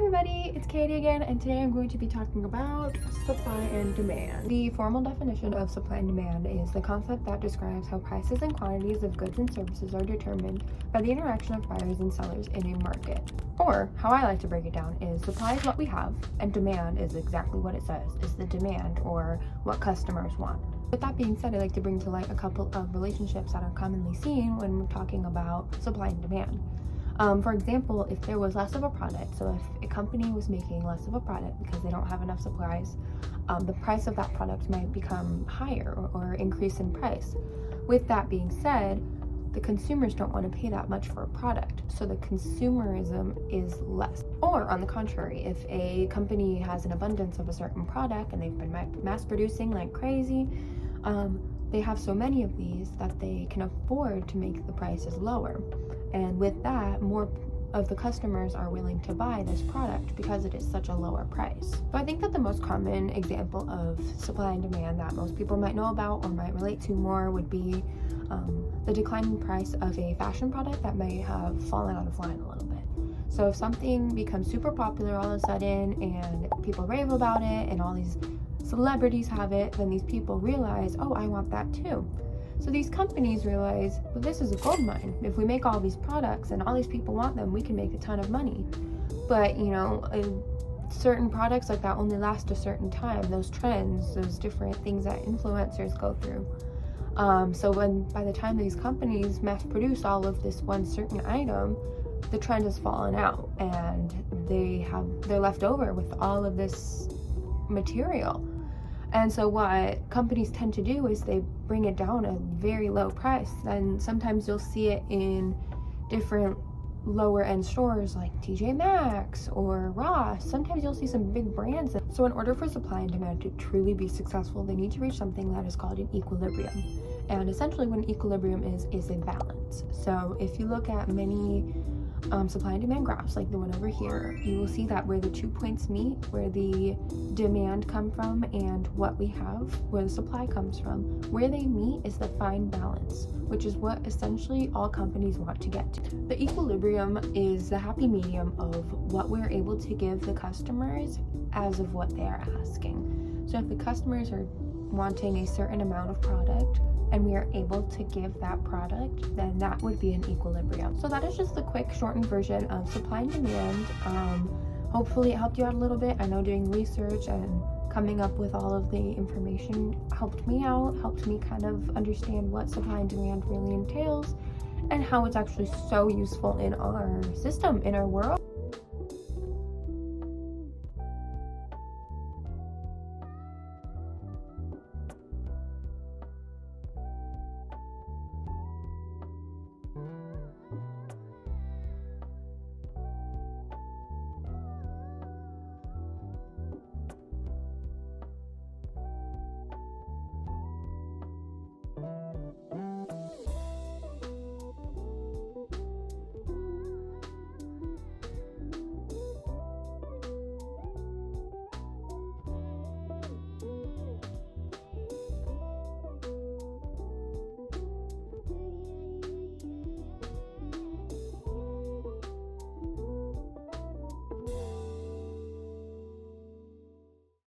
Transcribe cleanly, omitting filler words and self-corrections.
everybody, it's Katie again, and today I'm going to be talking about supply and demand. The formal definition of supply and demand is the concept that describes how prices and quantities of goods and services are determined by the interaction of buyers and sellers in a market. Or, how I like to break it down is supply is what we have, and demand is exactly what it says, is the demand or what customers want. With that being said, I like to bring to light a couple of relationships that are commonly seen when we're talking about supply and demand. For example, if there was less of a product, so if a company was making less of a product because they don't have enough supplies, the price of that product might become higher or increase in price. With that being said, the consumers don't want to pay that much for a product, so the consumerism is less. Or on the contrary, if a company has an abundance of a certain product and they've been mass producing like crazy, they have so many of these that they can afford to make the prices lower. And with that, more of the customers are willing to buy this product because it is such a lower price. So I think that the most common example of supply and demand that most people might know about or might relate to more would be the declining price of a fashion product that may have fallen out of line a little bit. So if something becomes super popular all of a sudden and people rave about it and all these celebrities have it, then these people realize, oh, I want that too. So these companies realize, well, this is a gold mine. If we make all these products and all these people want them, we can make a ton of money. But, certain products like that only last a certain time. Those trends, those different things that influencers go through. So by the time these companies mass produce all of this one certain item, the trend has fallen out and they're left over with all of this material. And so what companies tend to do is they bring it down a very low price. And sometimes you'll see it in different lower end stores like TJ Maxx or Ross. Sometimes you'll see some big brands. So in order for supply and demand to truly be successful, they need to reach something that is called an equilibrium. And essentially what an equilibrium is a balance. So if you look at many supply and demand graphs like the one over here, you will see that where the 2 points meet, where the demand come from and what we have, where the supply comes from, where they meet is the fine balance, which is what essentially all companies want to get to. The equilibrium is the happy medium of what we're able to give the customers as of what they are asking. So if the customers are wanting a certain amount of product and we are able to give that product, then that would be an equilibrium. So that is just the quick shortened version of supply and demand. Hopefully it helped you out a little bit. I know doing research and coming up with all of the information helped me kind of understand what supply and demand really entails and how it's actually so useful in our system, in our world.